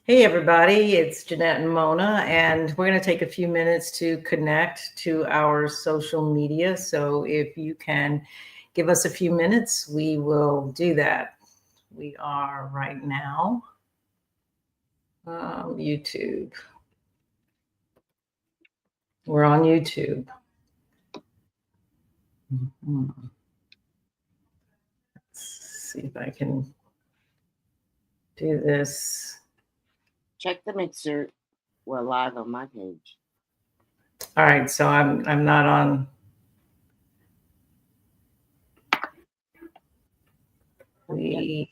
Hey everybody, it's Jeannette and Mona, and we're going to take a few minutes to connect to our social media. So if you can give us a few minutes, we will do that. We are right now YouTube. We're on YouTube. Let's see if I can do this. Check the mixer. We're live on my page. All right, so I'm not on. Give me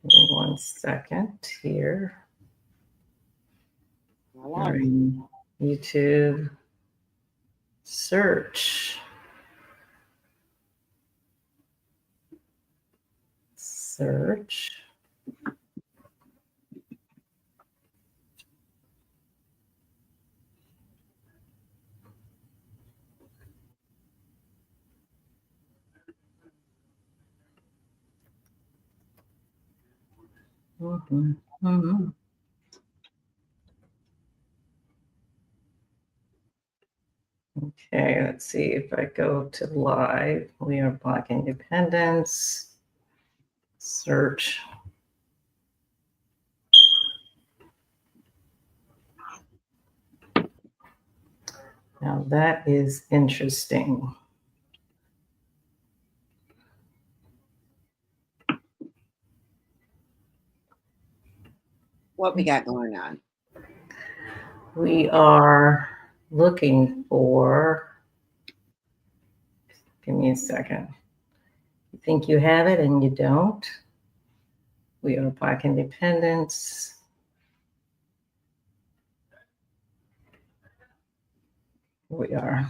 1 second here. We're in YouTube. Search. Okay, let's see if I go to live. We are Black Independence. Search. Now that is interesting. What we got going on? We are looking for, give me a second. You think you have it and you don't. We are Black Independence. Here we are.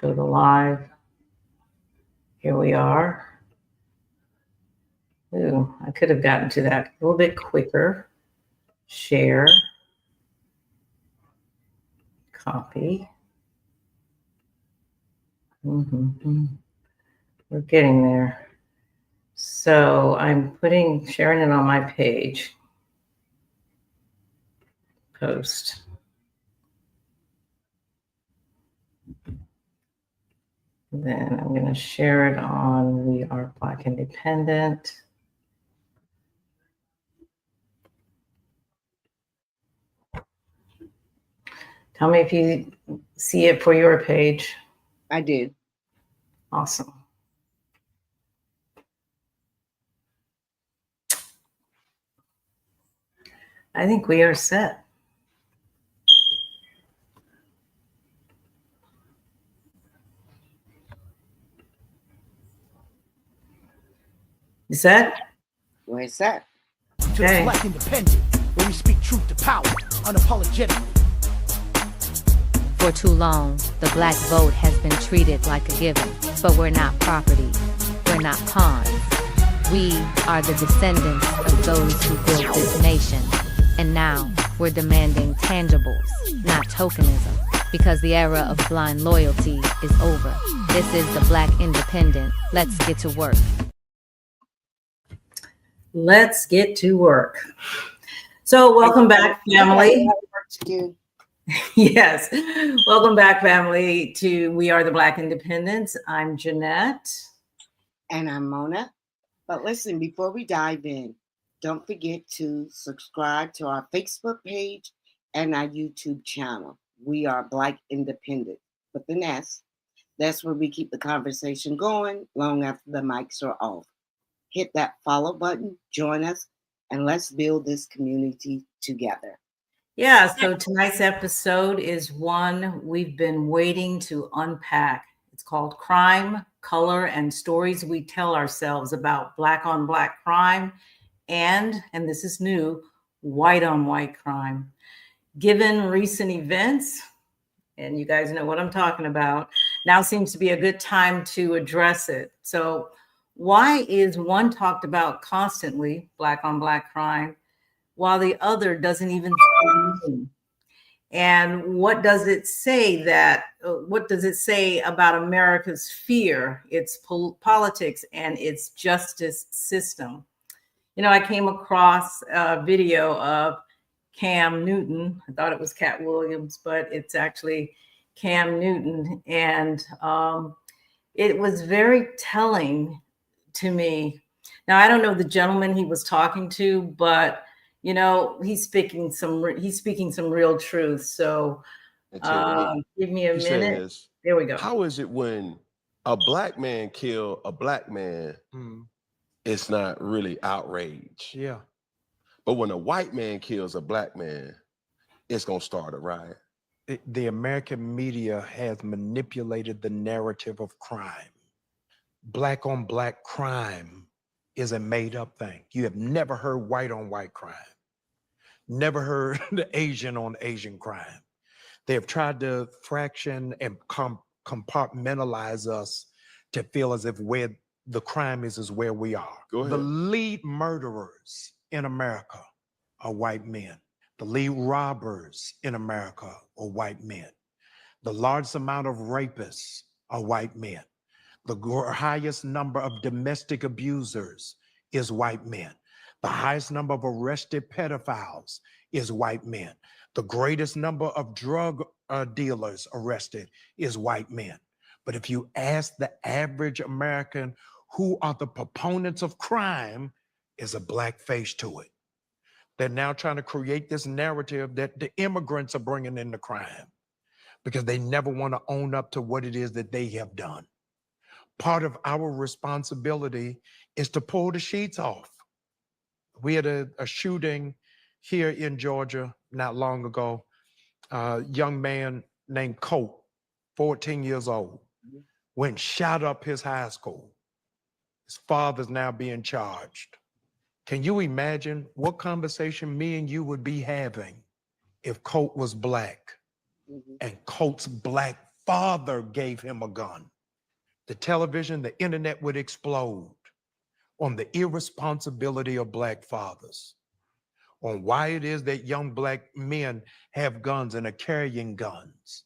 Go to live. Here we are. Ooh, I could have gotten to that a little bit quicker. Share. Copy. We're getting there. So I'm sharing it on my page. Post. Then I'm going to share it on We Are Black Independent. Tell me if you see it for your page. I did. Awesome. I think we are set. You set? Where is that? Okay. Black Independent, where we speak truth to power, unapologetically. For too long, the black vote has been treated like a given, but we're not property. We're not pawns. We are the descendants of those who built this nation. And now, we're demanding tangibles, not tokenism, because the era of blind loyalty is over. This is the Black Independent. Let's get to work. Let's get to work. So welcome back, family. Yes. Welcome back, family, to We Are the Black Independents. I'm Jeannette. And I'm Mona. But listen, before we dive in, don't forget to subscribe to our Facebook page and our YouTube channel. We Are Black Independent with an S. That's where we keep the conversation going long after the mics are off. Hit that follow button, join us, and let's build this community together. Yeah, so tonight's episode is one we've been waiting to unpack. It's called Crime, Color, and Stories We Tell Ourselves About Black on Black Crime and this is new, white on white crime. Given recent events, and you guys know what I'm talking about, now seems to be a good time to address it. So why is one talked about constantly, black on black crime, while the other doesn't even? And what does it say about America's fear, its politics, and its justice system? You know, I came across a video of Cam Newton. I thought it was Cat Williams, but it's actually Cam Newton. And it was very telling to me. Now, I don't know the gentleman he was talking to, but you know, he's speaking some real truth. So give me a He minute. says, There we go. how is it when a black man kill a black man, it's not really outrage? Yeah. But when a white man kills a black man, it's gonna start a riot. The American media has manipulated the narrative of crime. Black on black crime is a made up thing. You have never heard white on white crime. Never heard the Asian on Asian crime. They have tried to fraction and compartmentalize us to feel as if where the crime is where we are. Go ahead. The lead murderers in America are white men. The lead robbers in America are white men. The largest amount of rapists are white men. The highest number of domestic abusers is white men. The highest number of arrested pedophiles is white men. The greatest number of drug dealers arrested is white men. But if you ask the average American who are the proponents of crime, is a black face to it. They're now trying to create this narrative that the immigrants are bringing in the crime because they never want to own up to what it is that they have done. Part of our responsibility is to pull the sheets off. We had a shooting here in Georgia not long ago. A young man named Colt, 14 years old, went and shot up his high school. His father's now being charged. Can you imagine what conversation me and you would be having if Colt was black and Colt's black father gave him a gun? The television, the internet would explode on the irresponsibility of black fathers, on why it is that young black men have guns and are carrying guns.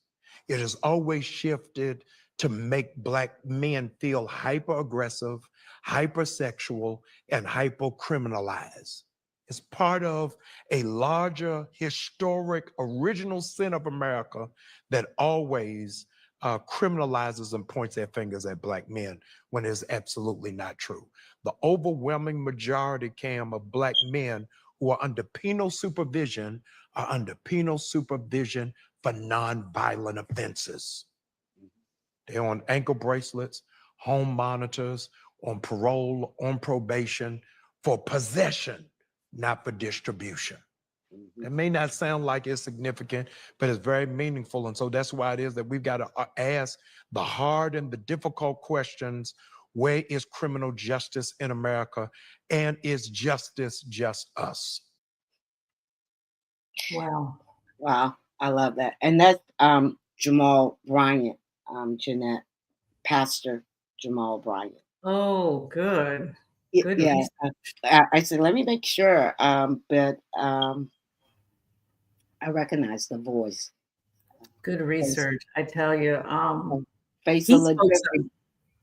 It has always shifted to make black men feel hyper-aggressive, hypersexual, and hyper-criminalized. It's part of a larger historic original sin of America that always criminalizes and points their fingers at black men when it's absolutely not true. The overwhelming majority, Cam, of black men who are under penal supervision are under penal supervision for nonviolent offenses. They're on ankle bracelets, home monitors, on parole, on probation, for possession, not for distribution. It may not sound like it's significant, but it's very meaningful. And so that's why it is that we've got to ask the hard and the difficult questions. Where is criminal justice in America? And is justice just us? Wow. Wow, I love that. And that's Jamal Bryant, Jeannette, Pastor Jamal Bryant. Oh, good. Good. Yeah, I said, let me make sure, but I recognize the voice. Good research, I tell you. Face He of spoke legitimacy.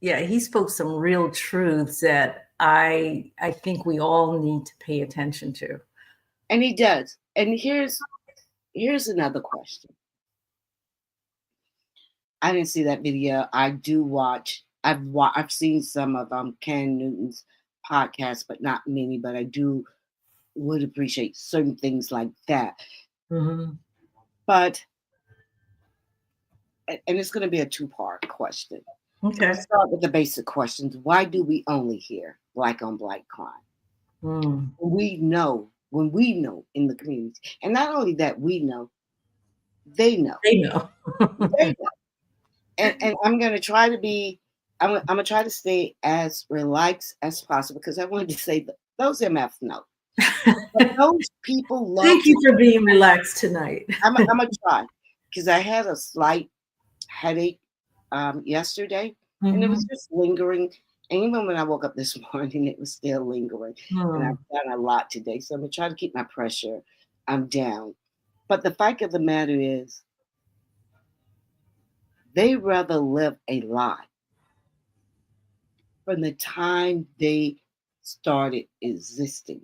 he spoke some real truths that I think we all need to pay attention to. And he does. And here's another question. I didn't see that video. I do watch. I've seen some of Ken Newton's podcasts, but not many. But I would appreciate certain things like that. Mm-hmm. But and it's going to be a two-part question. Okay. Let's start with the basic questions. Why do we only hear black on black crime? Mm. When we know in the community, and not only that we know, they know. They know. They know. And I'm gonna try to be. I'm gonna try to stay as relaxed as possible because I wanted to say that those MFs know. But those people love. Thank you for being relaxed tonight. I'm gonna try because I had a slight headache yesterday, and it was just lingering. And even when I woke up this morning, it was still lingering. And I've done a lot today, so I'm gonna try to keep my pressure down. But the fact of the matter is, they rather live a lie from the time they started existing.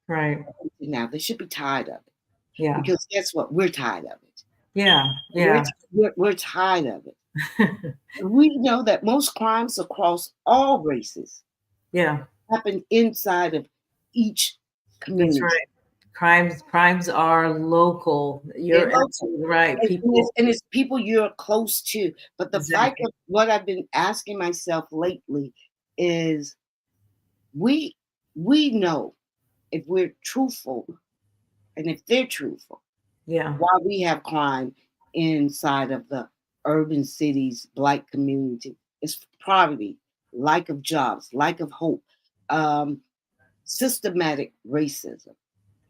Right. Now they should be tired of it. Yeah. Because guess what? We're tired of it. Yeah. Yeah. We're tired of it. We know that most crimes across all races Yeah. happen inside of each community. That's right. Crimes are local. You're absolutely right. And it's people you're close to. But the fact of what I've been asking myself lately is we know if we're truthful and if they're truthful, why we have crime inside of the urban cities, Black community. It's poverty, lack of jobs, lack of hope, systematic racism.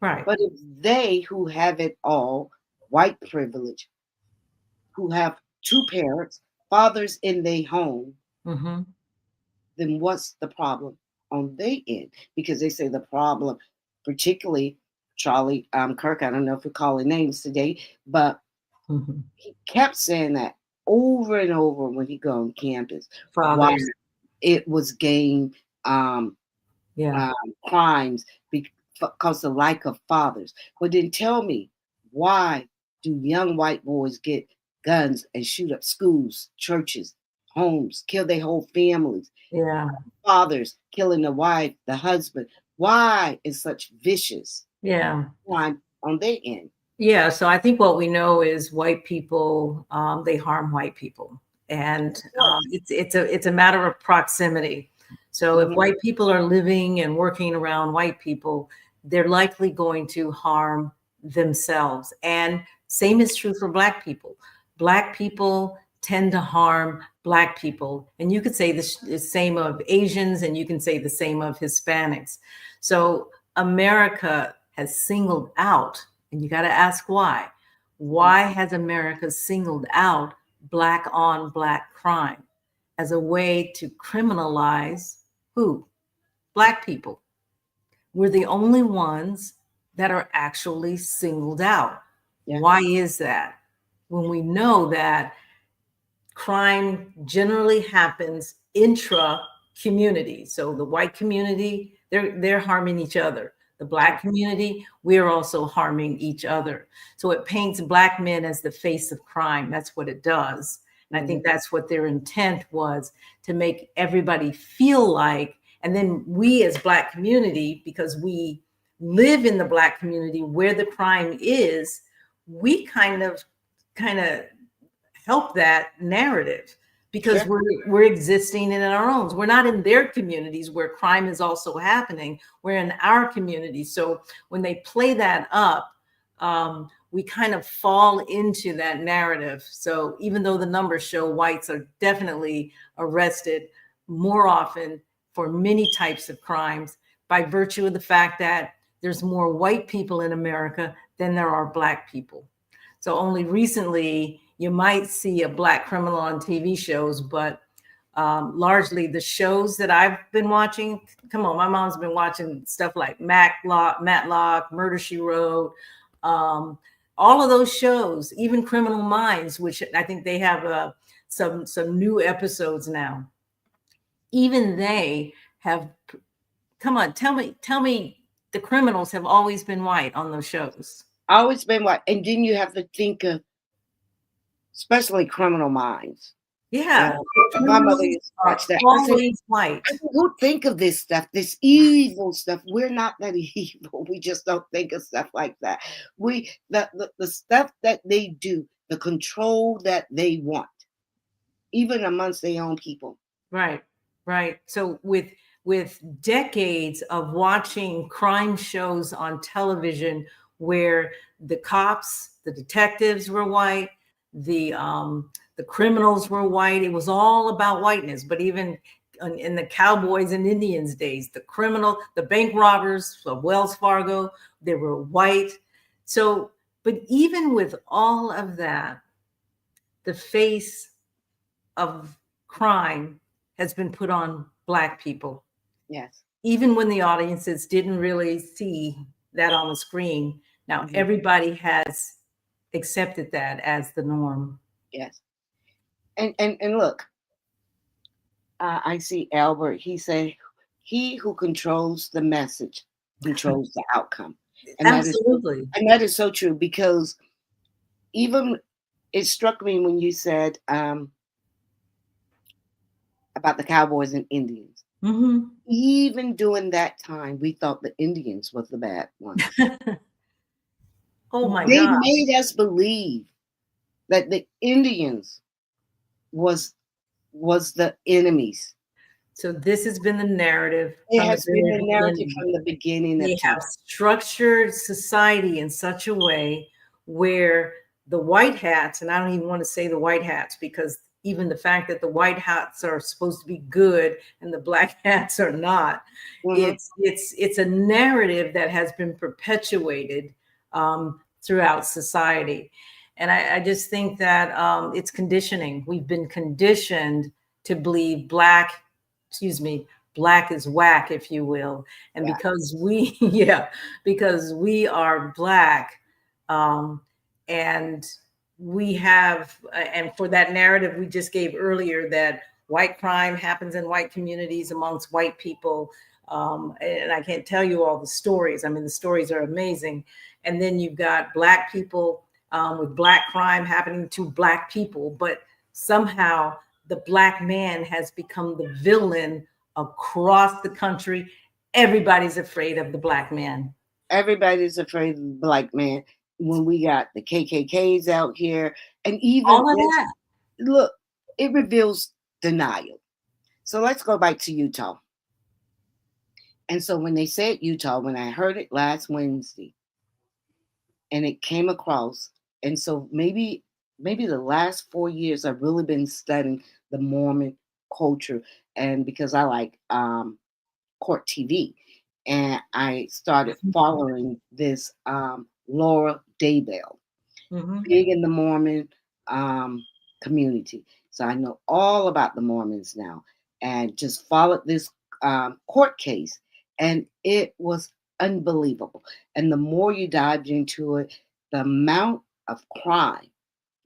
Right. But if they who have it all, white privilege, who have two parents, fathers in their home, then what's the problem on their end? Because they say the problem, particularly Charlie Kirk, I don't know if we're calling names today, but he kept saying that over and over when he go on campus. Why it was gang crimes because of lack of fathers. But then tell me, why do young white boys get guns and shoot up schools, churches, homes, kill their whole families? Yeah. Fathers killing the wife, the husband. Why is such vicious crime on their end? Yeah, so I think what we know is white people, they harm white people. And it's a matter of proximity. So if white people are living and working around white people, they're likely going to harm themselves. And same is true for Black people. Black people tend to harm Black people. And you could say the same of Asians, and you can say the same of Hispanics. So America has singled out, and you got to ask why. Why has America singled out Black on Black crime as a way to criminalize who? Black people. We're the only ones that are actually singled out. Yeah. Why is that? When we know that crime generally happens intra-community. So the white community, they're harming each other. The Black community, we're also harming each other. So it paints Black men as the face of crime. That's what it does. And I think that's what their intent was, to make everybody feel like, and then we as Black community, because we live in the Black community where the crime is, we kind of help that narrative, because we're existing in our own. We're not in their communities where crime is also happening. We're in our community. So when they play that up, we kind of fall into that narrative. So even though the numbers show whites are definitely arrested more often for many types of crimes, by virtue of the fact that there's more white people in America than there are Black people. So only recently you might see a Black criminal on TV shows, but largely the shows that I've been watching, come on, my mom's been watching stuff like Matlock, Murder, She Wrote, all of those shows, even Criminal Minds, which I think they have some new episodes now. Even they have, come on, tell me the criminals have always been white on those shows. Always been white. And then you have to think of, especially Criminal Minds. Yeah. My mother used to watch that. Always white. Who think of this stuff, this evil stuff? We're not that evil. We just don't think of stuff like that. The stuff that they do, the control that they want, even amongst their own people. Right. So with decades of watching crime shows on television where the cops, the detectives were white, the criminals were white. It was all about whiteness. But even in the Cowboys and Indians days, the bank robbers of Wells Fargo, they were white. So, but even with all of that, the face of crime has been put on Black people. Yes. Even when the audiences didn't really see that on the screen. Now everybody has accepted that as the norm. Yes. And look, I see Albert. He said, "He who controls the message controls the outcome," and Absolutely. that is so true, because even it struck me when you said about the Cowboys and Indians. Mm-hmm. Even during that time, we thought the Indians was the bad ones. Oh my They God. made us believe that the Indians was the enemies. So this has been the narrative It from the has been very the narrative beginning. from the beginning of They time. have structured society in such a way where the white hats, and I don't even want to say the white hats, because even the fact that the white hats are supposed to be good and the black hats are not, Mhm. it's a narrative that has been perpetuated throughout society. And I just think that it's conditioning. We've been conditioned to believe black is whack, if you will. And Yeah. because we, yeah, because we are black, and we have, and for that narrative we just gave earlier, that white crime happens in white communities amongst white people. And I can't tell you all the stories. I mean, the stories are amazing. And then you've got black people with black crime happening to black people, but somehow the black man has become the villain across the country. Everybody's afraid of the black man. Everybody's afraid of the black man. When we got the KKKs out here, and even All of that. look, it reveals denial. So let's go back to Utah. And so when they said Utah, when I heard it last Wednesday, and it came across, and so maybe the last 4 years I've really been studying the Mormon culture, and because I like court TV, and I started following this Laura Daybell, big in the Mormon community. So I know all about the Mormons now, and just followed this court case, and it was unbelievable. And the more you dived into it, the amount of crime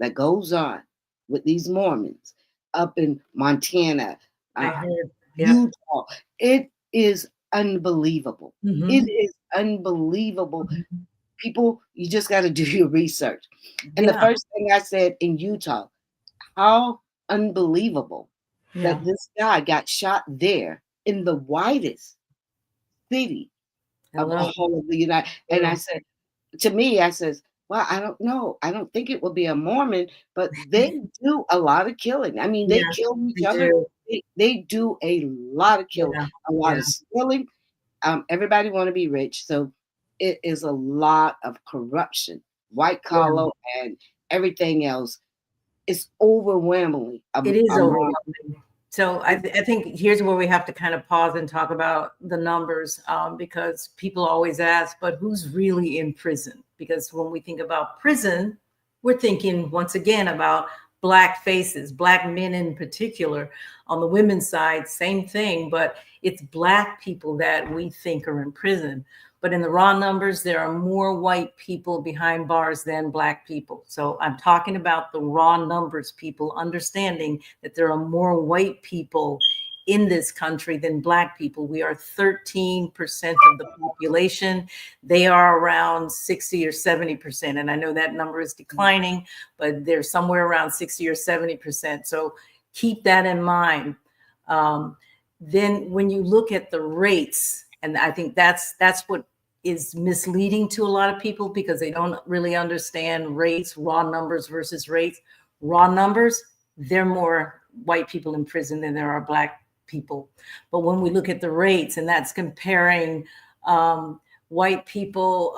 that goes on with these Mormons up in Montana, I heard. Yeah. Utah, it is unbelievable. Mhm. It is unbelievable. People, you just got to do your research. And the Yeah. first thing I said in Utah, how unbelievable Yeah. that this guy got shot there in the whitest city of Hello. all of the United. And I said, to me, I says, well, I don't know. I don't think it will be a Mormon, but they do a lot of killing. I mean, they Yeah, kill each they other. do. They do a lot of killing, Yeah. a lot Yeah. of stealing. Everybody want to be rich, so it is a lot of corruption, white collar, and everything else. It's overwhelmingly It is a lot. overwhelming. So I think here's where we have to kind of pause and talk about the numbers, because people always ask, but who's really in prison? Because when we think about prison, we're thinking once again about black faces, black men in particular. On the women's side, same thing, but it's black people that we think are in prison. But in the raw numbers, there are more white people behind bars than black people. So I'm talking about the raw numbers, people understanding that there are more white people in this country than black people. We are 13% of the population. They are around 60 or 70%. And I know that number is declining, but they're somewhere around 60 or 70%. So keep that in mind. Then when you look at the rates, and I think that's what is misleading to a lot of people, because they don't really understand rates, raw numbers versus rates. Raw numbers, there are more white people in prison than there are black people. But when we look at the rates, and that's comparing white people,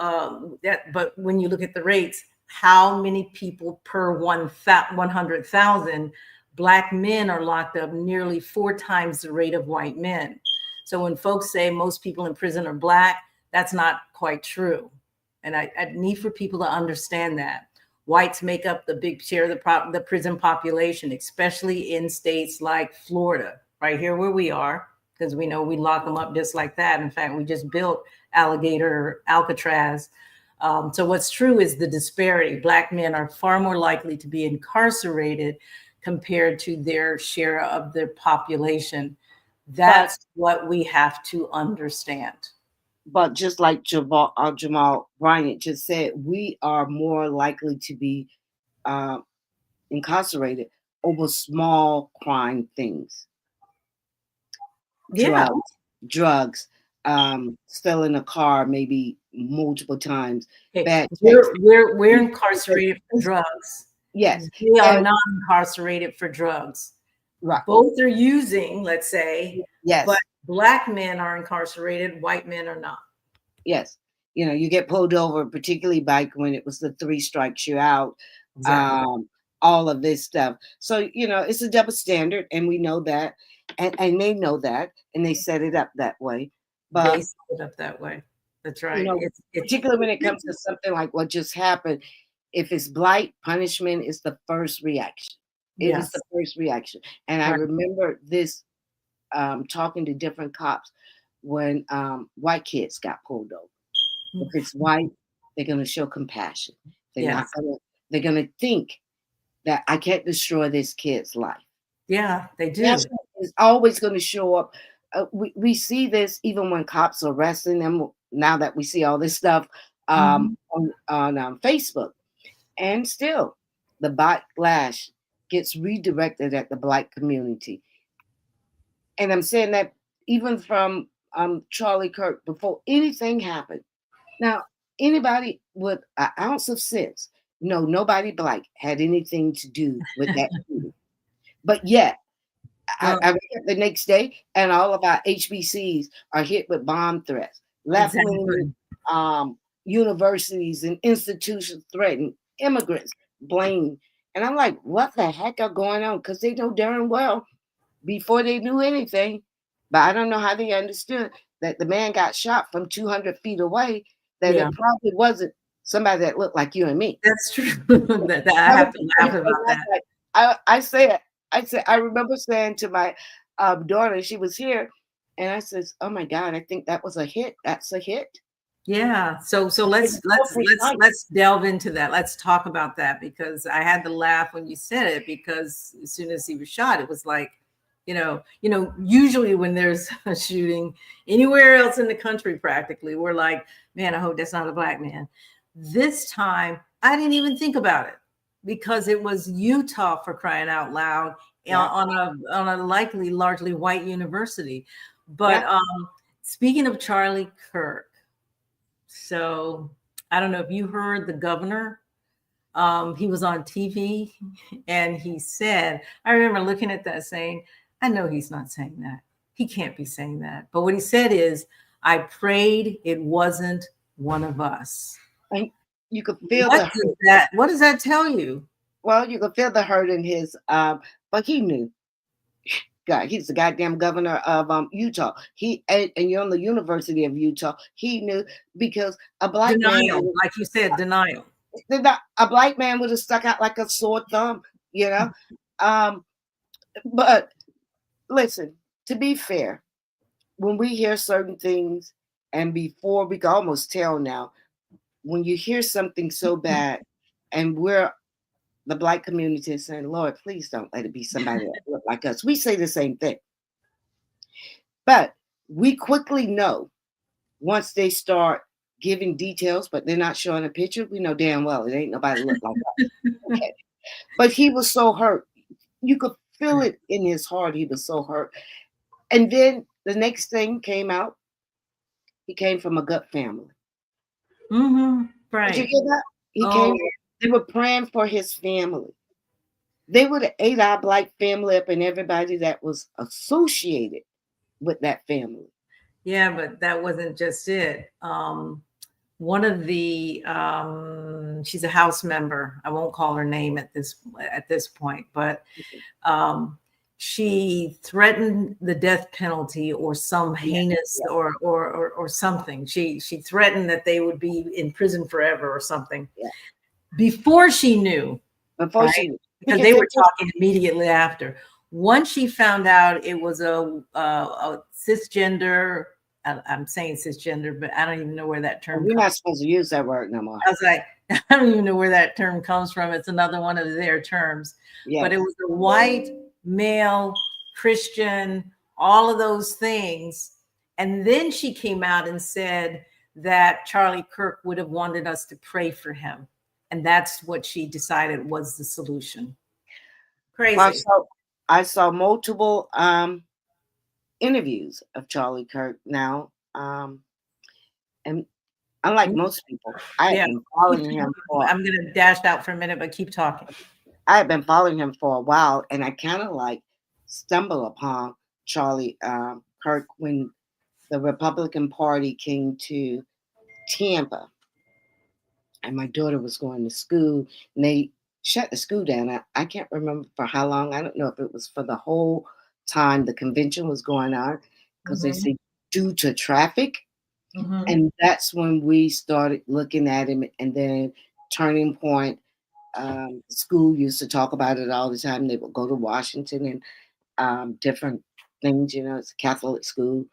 but when you look at the rates, how many people per 100,000, black men are locked up nearly 4 times the rate of white men. So when folks say most people in prison are black, that's not quite true. And I need for people to understand that. Whites make up the big share of the prison population, especially in states like Florida, right here where we are, because we know we lock them up just like that. In fact, we just built Alcatraz. So what's true is the disparity. Black men are far more likely to be incarcerated compared to their share of their population. That's what we have to understand. But just like Jamal Bryant just said, we are more likely to be incarcerated over small crime things. Yeah. Drugs, stealing a car maybe multiple times. Okay. We're incarcerated for drugs. Yes. We are not incarcerated for drugs. Right. Both are using, let's say, yes. But Black men are incarcerated, white men are not. Yes. You know, you get pulled over, particularly back when it was the 3 strikes you're out. Exactly. All of this stuff. So, you know, it's a double standard, and we know that, and they know that, and they set it up that way. But they set it up that way. That's right. You know, particularly when it comes to something like what just happened, if it's blight, punishment is the first reaction. It is the first reaction. And I remember this talking to different cops when white kids got pulled over. If it's white, they're going to show compassion. They're going to think that I can't destroy this kid's life. Yeah, they do. It's always going to show up. We see this even when cops are arresting them. Now that we see all this stuff on Facebook, and still the backlash gets redirected at the Black community. And I'm saying that even from Charlie Kirk, before anything happened. Now, anybody with an ounce of sense, no, nobody Black had anything to do with that shooting. But yet, I wake up the next day and all of our HBCs are hit with bomb threats. Left-wing universities and institutions threaten, immigrants blamed. And I'm like, what the heck are going on? Because they know darn well before they knew anything, but I don't know how they understood that the man got shot from 200 feet away, that it probably wasn't somebody that looked like you and me. That's true. I have to laugh about that. I remember saying to my daughter, she was here, and I says, "Oh my God, I think that was a hit. That's a hit." Yeah. So let's delve into that. Let's talk about that, because I had to laugh when you said it, because as soon as he was shot, it was like, you know, usually when there's a shooting anywhere else in the country, practically, we're like, man, I hope that's not a Black man. This time, I didn't even think about it, because it was Utah, for crying out loud, on a likely largely white university. But speaking of Charlie Kirk, so I don't know if you heard the governor. He was on TV and he said, I remember looking at that saying, I know he's not saying that. He can't be saying that. But what he said is, I prayed it wasn't one of us. And you could feel what does that tell you? Well, you could feel the hurt in his, but he knew. God, he's the goddamn governor of Utah. And you're on the University of Utah. He knew, because a Black man, like you said, denial. A Black man would have stuck out like a sore thumb, you know. But listen, to be fair, when we hear certain things, and before we can almost tell now, when you hear something so bad, and we're the Black community is saying, Lord, please don't let it be somebody that look like us. We say the same thing. But we quickly know, once they start giving details, but they're not showing a picture, we know damn well it ain't nobody look like us. Okay. But he was so hurt. You could feel it in his heart. He was so hurt. And then the next thing came out. He came from a gut family. Right. Did you hear that? He came. They were praying for his family. They would have ate our Black family up and everybody that was associated with that family. Yeah, but that wasn't just it. One of the she's a House member. I won't call her name at this point, but she threatened the death penalty or some heinous or something. She threatened that they would be in prison forever or something. Yeah. Before she knew. Because they were talking immediately after. Once she found out it was a cisgender I'm saying cisgender, but I don't even know where that term We're comes not supposed to use that word no more. I was like, I don't even know where that term comes from. It's another one of their terms. Yes. But it was a white, male, Christian, all of those things. And then she came out and said that Charlie Kirk would have wanted us to pray for him. And that's what she decided was the solution. Crazy. I saw multiple interviews of Charlie Kirk now. And unlike most people, I have been following him for. I'm going to dash out for a minute, but keep talking. I have been following him for a while, and I kind of like stumbled upon Charlie Kirk when the Republican Party came to Tampa, and my daughter was going to school, and they shut the school down. I can't remember for how long. I don't know if it was for the whole time the convention was going on, because they say due to traffic. And that's when we started looking at him, and then Turning Point. School used to talk about it all the time. They would go to Washington and different things, it's a Catholic school.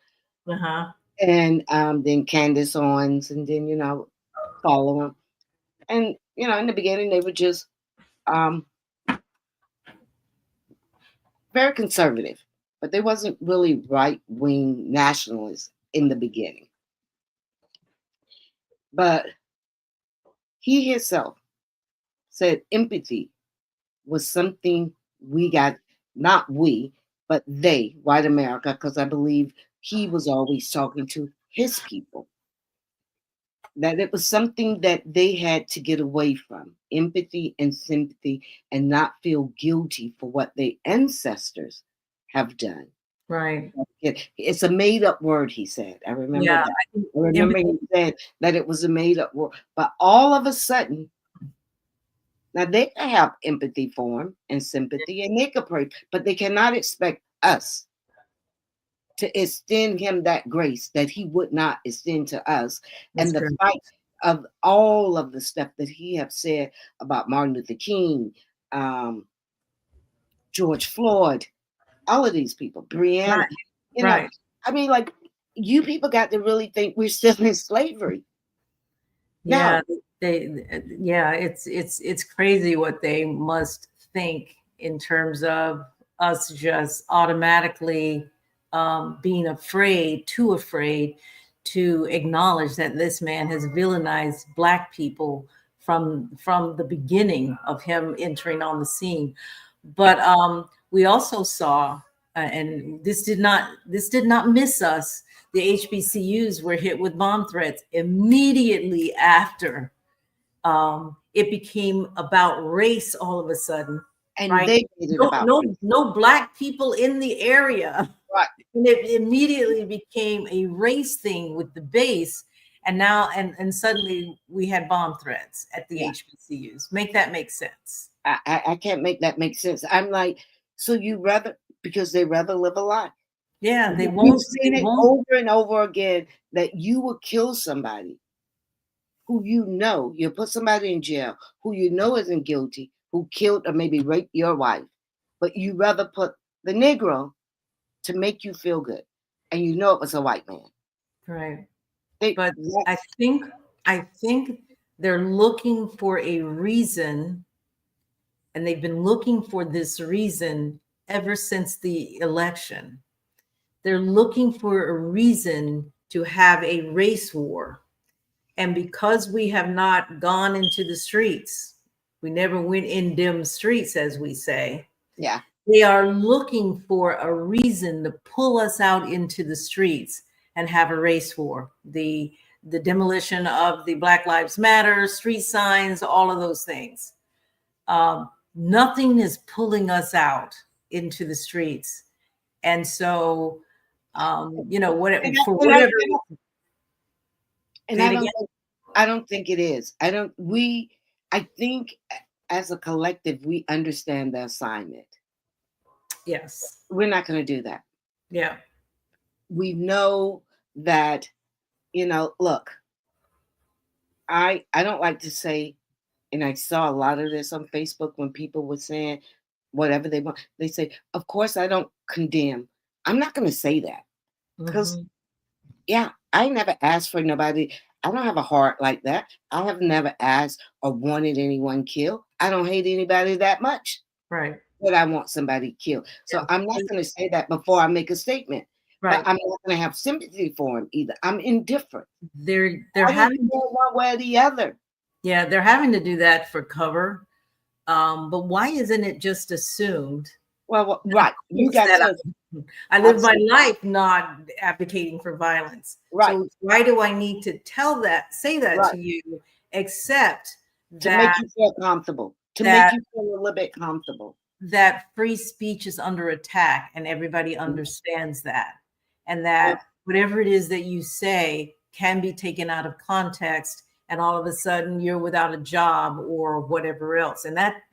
And then Candace Owens, and then, follow him. And, in the beginning, they were just very conservative, but they wasn't really right-wing nationalists in the beginning. But he himself said empathy was something we got, not we, but they, white America, because I believe he was always talking to his people, that it was something that they had to get away from, empathy and sympathy, and not feel guilty for what their ancestors have done. Right. It's a made-up word, he said. I remember that. I remember he said that it was a made-up word. But all of a sudden, now they can have empathy for him and sympathy, and they could pray, but they cannot expect us to extend him that grace that he would not extend to us. That's and the fight of all of the stuff that he have said about Martin Luther King, George Floyd, all of these people, Breonna, know, I mean, like, you people got to really think we're still in slavery. Yeah, it's crazy what they must think in terms of us just automatically being too afraid to acknowledge that this man has villainized Black people from the beginning of him entering on the scene. But we also saw, and this did not miss us, the HBCUs were hit with bomb threats immediately after it became about race all of a sudden. And they made it about no Black people in the area. Right. And it immediately became a race thing with the base. And now, and suddenly we had bomb threats at the HBCUs. Make that make sense. I can't make that make sense. I'm like, so you rather, because they rather live a lie. Yeah, they won't. We've seen it over and over again that you will kill somebody who you put somebody in jail, who isn't guilty, who killed or maybe raped your wife, but you rather put the Negro to make you feel good, and it was a white man. Right. But I think they're looking for a reason, and they've been looking for this reason ever since the election. They're looking for a reason to have a race war. And because we have not gone into the streets, we never went in dim streets, as we say. Yeah. They are looking for a reason to pull us out into the streets and have a race war. The demolition of the Black Lives Matter, street signs, all of those things. Nothing is pulling us out into the streets. And so, for whatever. And I don't think it is. I think as a collective, we understand the assignment. Yes. We're not going to do that. Yeah. We know that, look, I don't like to say, and I saw a lot of this on Facebook when people were saying whatever they want. They say, of course, I don't condemn. I'm not going to say that because Yeah, I never asked for nobody. I don't have a heart like that. I have never asked or wanted anyone killed. I don't hate anybody that much Right. that I want somebody killed. So Yeah. I'm not going to say that before I make a statement. But Right. I'm not going to have sympathy for him either. I'm indifferent. They're I having didn't go one way or the other. Yeah, they're having to do that for cover. But why isn't it just assumed? Well, right. You got That to. I live my life not advocating for violence. Right. So why do I need to say that Right. to you, except To that make you feel comfortable, to make you feel a little bit comfortable. That free speech is under attack, and everybody understands that, and that whatever it is that you say can be taken out of context, and all of a sudden you're without a job or whatever else. And that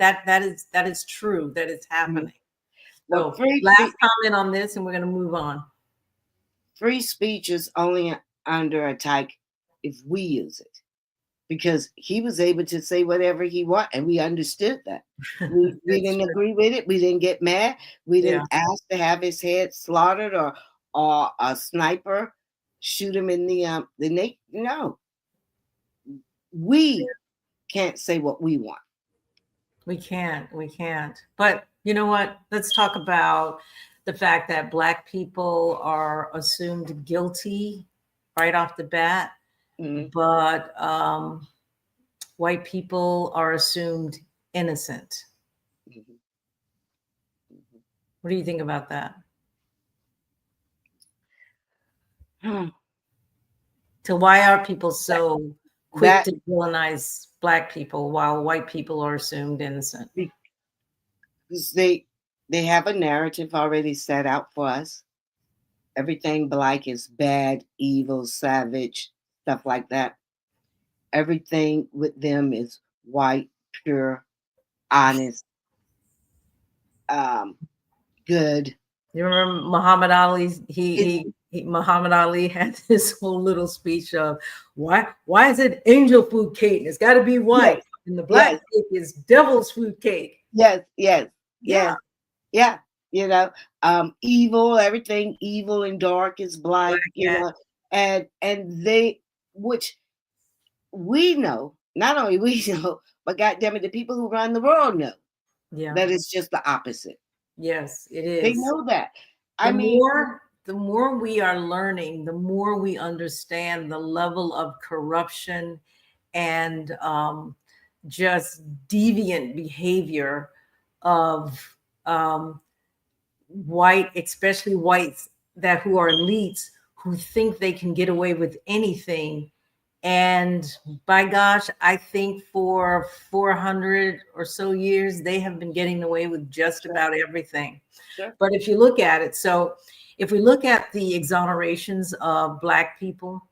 is true. That is happening. Well, So last comment on this, and we're going to move on. Free speech is only under attack if we use it, because he was able to say whatever he wanted, and we understood that. We didn't agree with it. We didn't get mad. We didn't ask to have his head slaughtered or a sniper shoot him in the neck. No, we can't say what we want. We can't. But you know what? Let's talk about the fact that Black people are assumed guilty right off the bat, but white people are assumed innocent. What do you think about that? So why are people so quick to villainize Black people while white people are assumed innocent? Because they have a narrative already set out for us. Everything Black is bad, evil, savage, stuff like that. Everything with them is white, pure, honest, good. You remember Muhammad Ali's Muhammad Ali had this whole little speech of why is it angel food cake? It's got to be white, and the black cake is devil's food cake. Yes. You know, evil, everything evil and dark is black. You know, and they, which we know, not only we know, but goddamn it, the people who run the world know that it's just the opposite. Yes, it is. They know that. The more we are learning, the more we understand the level of corruption and just deviant behavior of white, especially whites who are elites, who think they can get away with anything. And by gosh, I think for 400 or so years, they have been getting away with just about everything. But if you look at it, so if we look at the exonerations of Black people,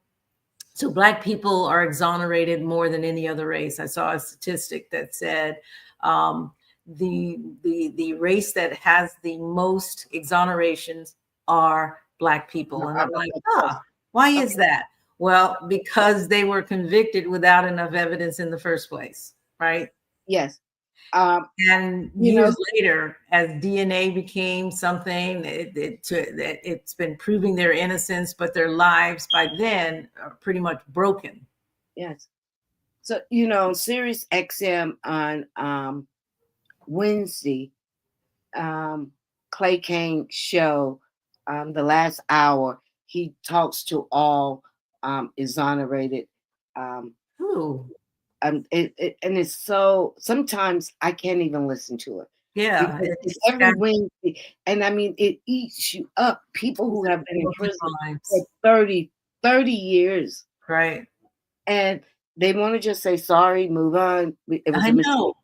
so Black people are exonerated more than any other race. I saw a statistic that said the race that has the most exonerations are Black people. And I'm like, why is that? Well, because they were convicted without enough evidence in the first place, right? Yes. And years later, as DNA became something, it's been proving their innocence, but their lives by then are pretty much broken. Yes. So, Sirius XM on Wednesday, Clay Kane show, the last hour, he talks to all exonerated. And it's so, sometimes I can't even listen to it. Yeah. It's every Wednesday. And I mean, it eats you up. People who have been in prison for 30 years. Right. And they want to just say, sorry, move on. It was a mistake.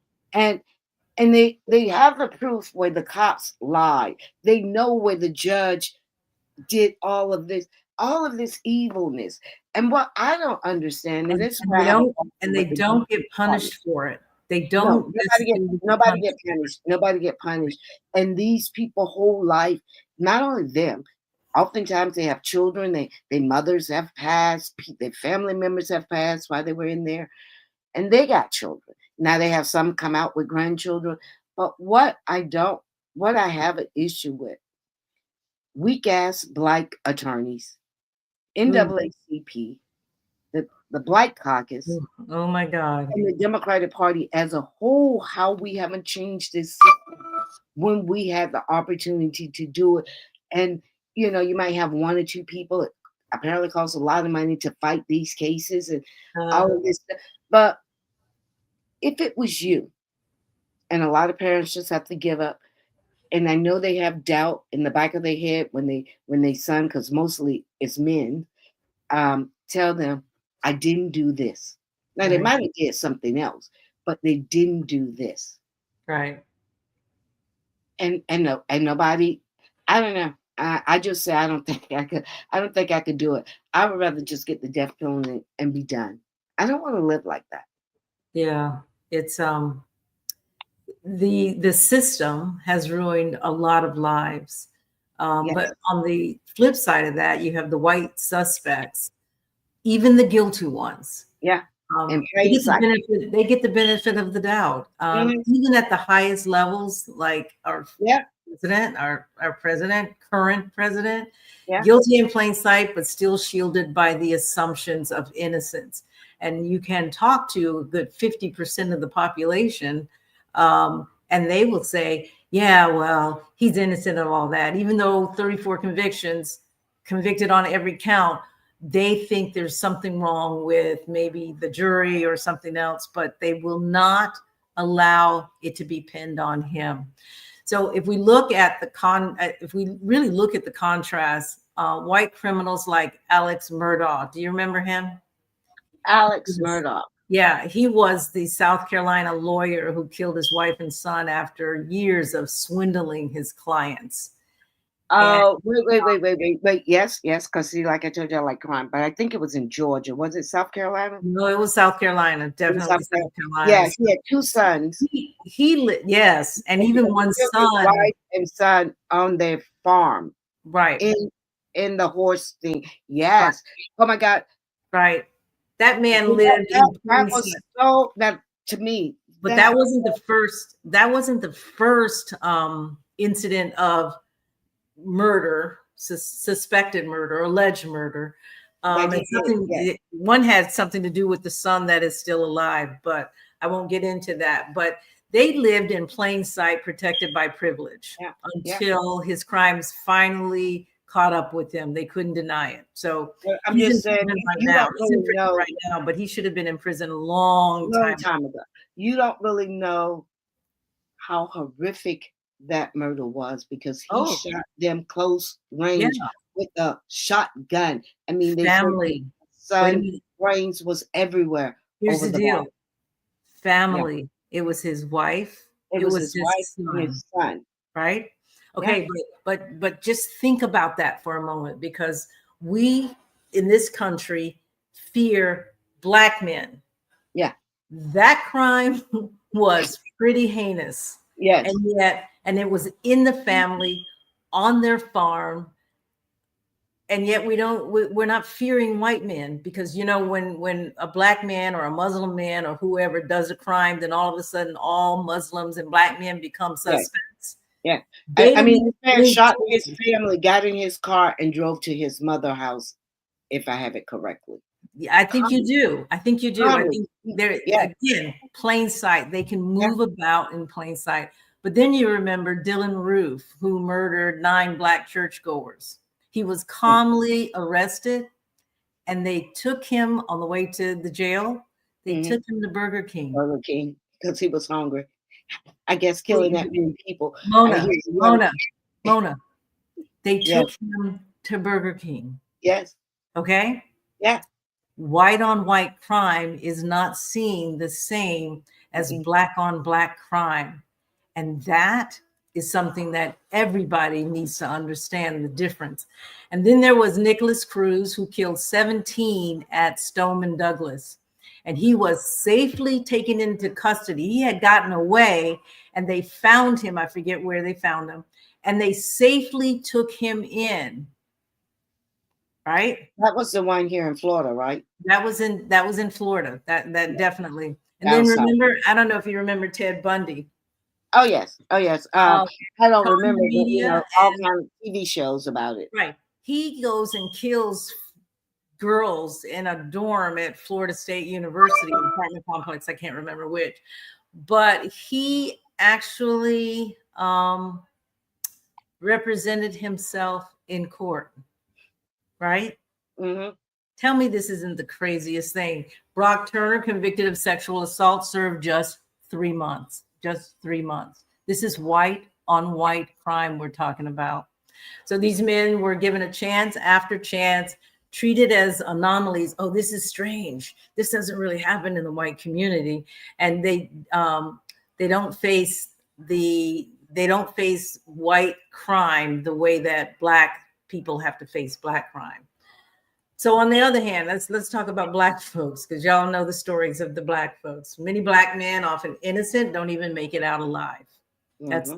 And they have the proof where the cops lied. They know where the judge did all of this evilness. And what I don't understand, and this they don't get punished for it. They don't. Nobody get punished. Nobody get punished. And these people whole life, not only them, oftentimes they have children. Their mothers have passed. Their family members have passed while they were in there, and they got children. Now they have some come out with grandchildren. But what I have an issue with, weak ass Black attorneys NAACP, the Black Caucus, Oh my God. and the Democratic Party as a whole, how we haven't changed this system when we had the opportunity to do it. And, you might have one or two people. It apparently costs a lot of money to fight these cases and all of this stuff. But if it was you, and a lot of parents just have to give up, and I know they have doubt in the back of their head when they son, because mostly it's men, tell them, I didn't do this. Now they Right. might have did something else, but they didn't do this. Right. And nobody, I don't know. I just say I don't think I could do it. I would rather just get the death penalty and be done. I don't want to live like that. Yeah. It's the system has ruined a lot of lives. Yes. But on the flip side of that, you have the white suspects, even the guilty ones. Yeah. And They get the benefit of the doubt. Even at the highest levels, like our current president, guilty in plain sight, but still shielded by the assumptions of innocence. And you can talk to a good 50% of the population, and they will say, yeah, well, he's innocent of all that. Even though 34 convictions, convicted on every count, they think there's something wrong with maybe the jury or something else, but they will not allow it to be pinned on him. So if we look at if we really look at the contrast, white criminals like Alex Murdaugh, do you remember him? Alex Murdaugh. Yeah, he was the South Carolina lawyer who killed his wife and son after years of swindling his clients. Oh, wait. Yes. Because see, like I told you, I like crime, but I think it was in Georgia. Was it South Carolina? No, it was South Carolina. Definitely South Carolina. Yeah, he had two sons. Yes, and even one son. Wife and son on their farm. Right. In the horse thing. Yes. Right. Oh my God. Right. That man lived. That was so that to me. But that wasn't the first. That wasn't the first incident of murder, suspected murder, alleged murder. One had something to do with the son that is still alive, but I won't get into that. But they lived in plain sight, protected by privilege, until his crimes finally caught up with him. They couldn't deny it. So I'm just saying, he's in prison right now, but he should have been in prison a long time ago. You don't really know how horrific that murder was, because he shot them close range with a shotgun. I mean, family, son, brains was everywhere. Here's the deal. Family. It was his wife. It was his wife and his son. Right? Okay, but just think about that for a moment, because we in this country fear Black men. Yeah. That crime was pretty heinous. Yes. And it was in the family, on their farm. And yet we're not fearing white men, because when a Black man or a Muslim man or whoever does a crime, then all of a sudden all Muslims and Black men become suspects. Yeah. I mean, this man shot his family, got in his car, and drove to his mother's house, if I have it correctly. Yeah, I think you do. I think they're, again, plain sight. They can move about in plain sight. But then you remember Dylan Roof, who murdered 9 Black churchgoers. He was calmly arrested, and they took him on the way to the jail. They took him to Burger King. Burger King, because he was hungry. I guess killing that many people. Mona. They took him to Burger King. Yes. Okay? Yeah. White on white crime is not seen the same as Black on Black crime. And that is something that everybody needs to understand the difference. And then there was Nicholas Cruz, who killed 17 at Stoneman Douglas. And he was safely taken into custody. He had gotten away, and they found him. I forget where they found him. And they safely took him in. Right? That was the one here in Florida, right? That was in Florida. That definitely. And then remember, I don't know if you remember Ted Bundy. Oh yes. I don't remember, all kind of TV shows about it. Right. He goes and kills girls in a dorm at Florida State University, apartment complex, I can't remember which, but he actually represented himself in court, right? Mm-hmm. Tell me this isn't the craziest thing. Brock Turner, convicted of sexual assault, served just 3 months. Just 3 months. This is white on white crime we're talking about. So these men were given a chance after chance, treated as anomalies. Oh, this is strange. This doesn't really happen in the white community, and they don't face white crime the way that Black people have to face Black crime. So on the other hand, let's talk about Black folks, because y'all know the stories of the Black folks. Many Black men, often innocent, don't even make it out alive. Mm-hmm.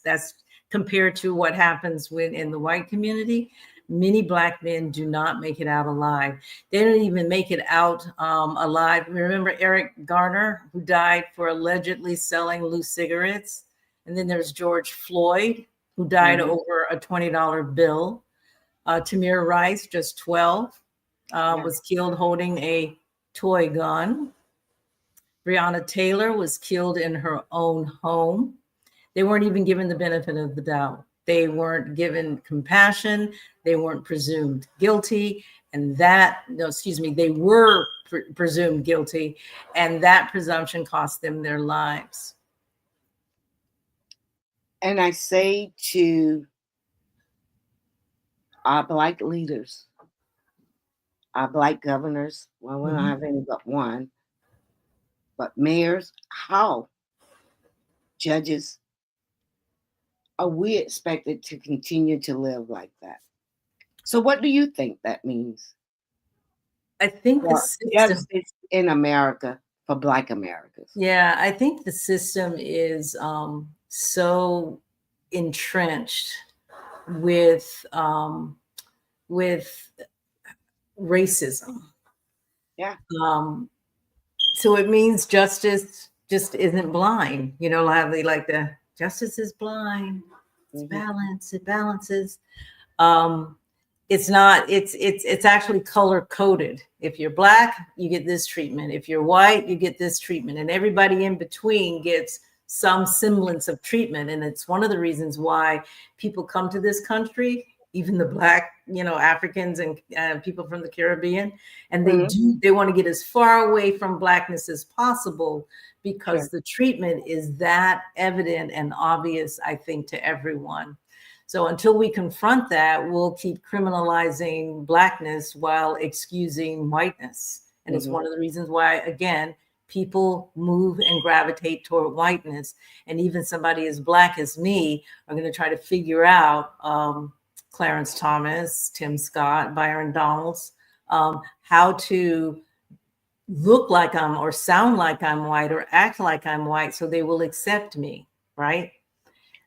That's compared to what happens when in the white community. Many Black men do not make it out alive. They don't even make it out alive. Remember Eric Garner, who died for allegedly selling loose cigarettes? And then there's George Floyd, who died over a $20 bill. Tamir Rice, just 12, was killed holding a toy gun. Breonna Taylor was killed in her own home. They weren't even given the benefit of the doubt. They weren't given compassion. They weren't presumed guilty. And they were presumed guilty. And that presumption cost them their lives. And I say to our Black leaders, our Black governors, well, we don't have any but one, but mayors, how? Judges, are we expected to continue to live like that? So what do you think that means? I think the system in America for Black Americans. Yeah, I think the system is so entrenched with racism. Yeah. So it means justice just isn't blind. You know, like the justice is blind. It's balanced. It balances. It's not. It's actually color coded. If you're Black, you get this treatment. If you're white, you get this treatment, and everybody in between gets some semblance of treatment. And it's one of the reasons why people come to this country, even the Black, Africans and people from the Caribbean, and they want to get as far away from Blackness as possible, because the treatment is that evident and obvious, I think, to everyone. So until we confront that, we'll keep criminalizing Blackness while excusing whiteness. And it's one of the reasons why, again, people move and gravitate toward whiteness. And even somebody as Black as me are going to try to figure out, Clarence Thomas, Tim Scott, Byron Donalds, how to look like I'm or sound like I'm white or act like I'm white so they will accept me, right?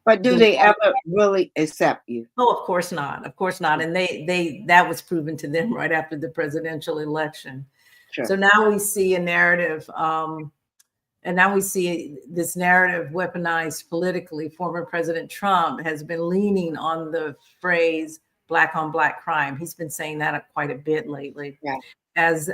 But do they ever really accept you? Oh, of course not. Of course not. And that was proven to them right after the presidential election. Sure. So now we see a narrative, and now we see this narrative weaponized politically. Former President Trump has been leaning on the phrase Black on Black crime. He's been saying that quite a bit lately, as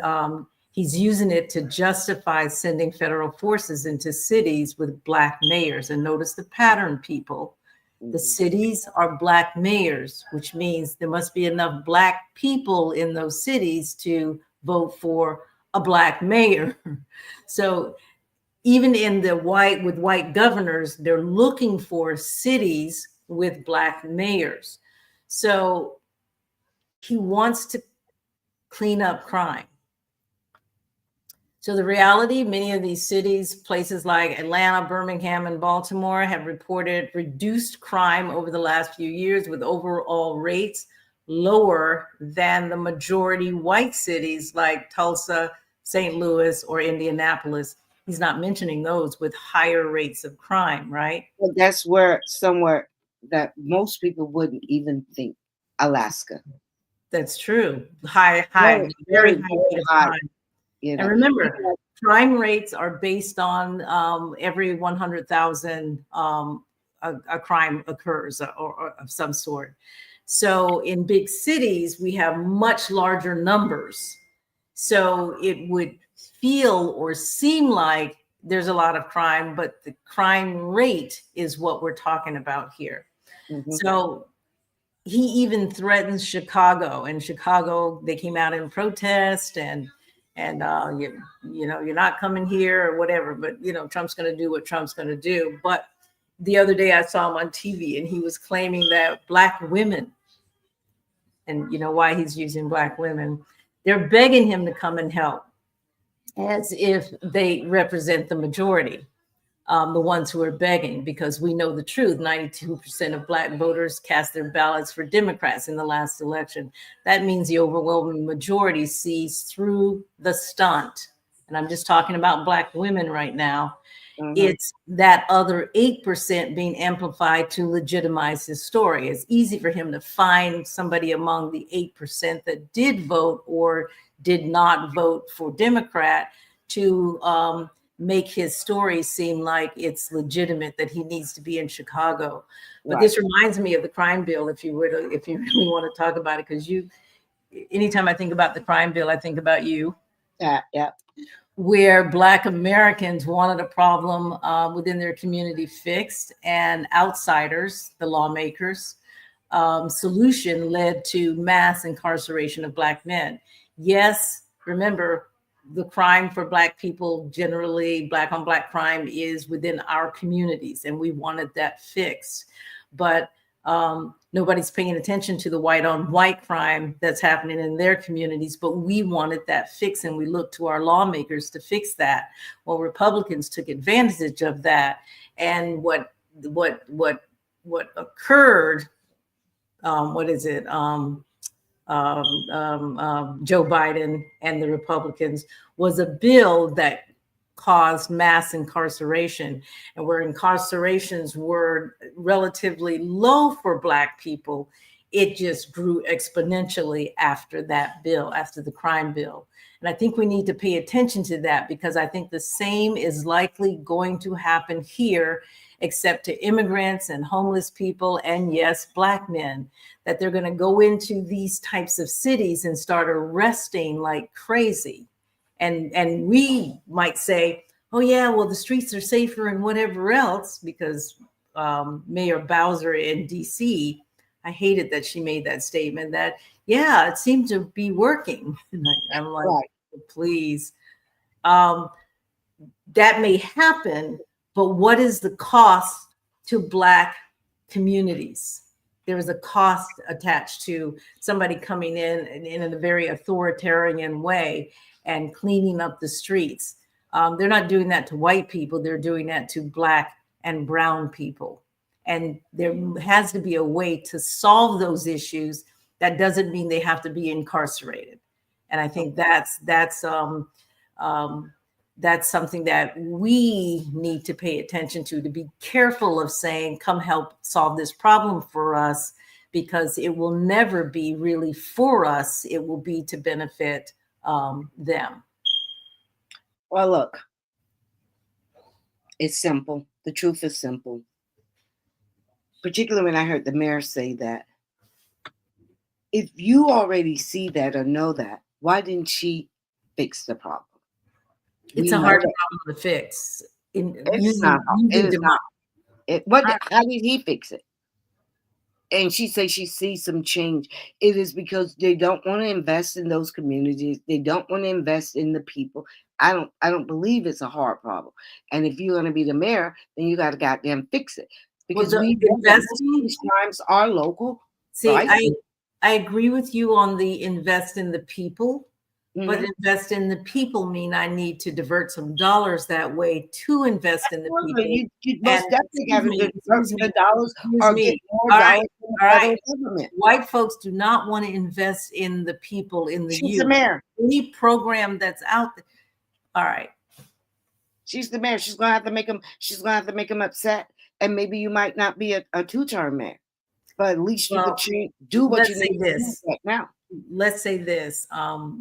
he's using it to justify sending federal forces into cities with Black mayors. And notice the pattern, people. The cities are Black mayors, which means there must be enough Black people in those cities to vote for a Black mayor. So even in the white governors, they're looking for cities with Black mayors. So he wants to clean up crime. So the reality, many of these cities, places like Atlanta, Birmingham, and Baltimore, have reported reduced crime over the last few years, with overall rates lower than the majority white cities like Tulsa, St. Louis, or Indianapolis. He's not mentioning those with higher rates of crime, right? Well, that's somewhere that most people wouldn't even think. Alaska. That's true. Very high rate of crime. And remember, crime rates are based on every 100,000 a crime occurs or of some sort. So in big cities, we have much larger numbers. So it would feel or seem like there's a lot of crime, but the crime rate is what we're talking about here. Mm-hmm. So he even threatens Chicago, and Chicago, they came out in protest and you know, you're not coming here or whatever, but you know, Trump's going to do what Trump's going to do. But the other day I saw him on TV and he was claiming that Black women, and you know why he's using Black women, they're begging him to come and help as if they represent the majority. The ones who are begging, because we know the truth. 92% of Black voters cast their ballots for Democrats in the last election. That means the overwhelming majority sees through the stunt. And I'm just talking about Black women right now. Mm-hmm. It's that other 8% being amplified to legitimize his story. It's easy for him to find somebody among the 8% that did vote or did not vote for Democrat to make his story seem like it's legitimate, that he needs to be in Chicago. But right. This reminds me of the crime bill, if you really want to talk about it, because anytime I think about the crime bill, I think about you. Yeah. Where Black Americans wanted a problem within their community fixed, and outsiders, the lawmakers, solution led to mass incarceration of Black men. Yes, remember, the crime for Black people, generally Black on Black crime, is within our communities, and we wanted that fixed. But nobody's paying attention to the white on white crime that's happening in their communities, but we wanted that fixed, and we looked to our lawmakers to fix that. Well, Republicans took advantage of that, and what occurred, Joe Biden and the Republicans, was a bill that caused mass incarceration, and where incarcerations were relatively low for Black people, it just grew exponentially after that bill, after the crime bill. And I think we need to pay attention to that, because I think the same is likely going to happen here, except to immigrants and homeless people, and yes, Black men, that they're going to go into these types of cities and start arresting like crazy. And we might say, oh yeah, well, the streets are safer and whatever else, because Mayor Bowser in DC, I hated that she made that statement that, yeah, it seemed to be working. And I'm like, right. Please. That may happen, but what is the cost to Black communities? There is a cost attached to somebody coming in a very authoritarian way and cleaning up the streets. They're not doing that to white people. They're doing that to Black and brown people. And there has to be a way to solve those issues. That doesn't mean they have to be incarcerated. And I think that's something that we need to pay attention to be careful of saying, come help solve this problem for us, because it will never be really for us. It will be to benefit them. Well, look, it's simple. The truth is simple. Particularly when I heard the mayor say that. If you already see that or know that, why didn't she fix the problem? It's a hard problem to fix. It's not. How did he fix it? And she says she sees some change. It is because they don't want to invest in those communities. They don't want to invest in the people. I don't believe it's a hard problem. And if you're going to be the mayor, then you got to goddamn fix it. Because these crimes are local. See, right? I agree with you on the invest in the people. Mm-hmm. But invest in the people mean I need to divert some dollars that way to invest in the people. You most definitely have to divert the dollars or get more dollars from the federal government. White folks do not want to invest in the people, in the youth. She's the mayor. Any program that's out there. All right. She's the mayor. She's gonna have to make them. She's gonna have to make them upset, and maybe you might not be a two-term mayor, but at least you could do what you need to do right now. Let's say this.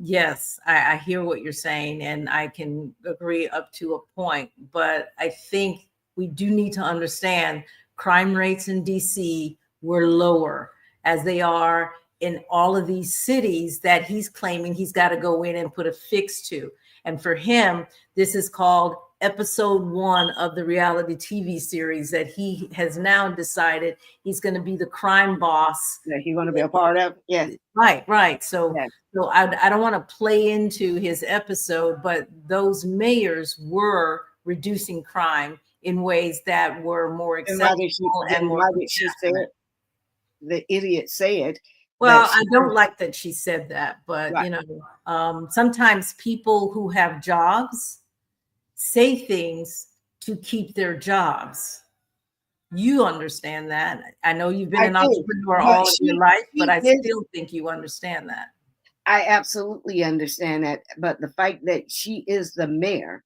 Yes, I hear what you're saying, and I can agree up to a point, but I think we do need to understand crime rates in DC were lower. as they are in all of these cities that he's claiming he's got to go in and put a fix to. And for him, this is called episode 1 of the reality TV series that he has now decided he's going to be the crime boss. That he's going to be a part of. Yes. Right. So, Yes. so I don't want to play into his episode, but those mayors were reducing crime in ways that were more acceptable and more. Why did she say it? The idiot said. Well, I don't like that she said that, but Right. you know, sometimes people who have jobs say things to keep their jobs. You understand that. I know you've been an entrepreneur all of your life, but I still think you understand that. I absolutely understand that. But the fact that she is the mayor,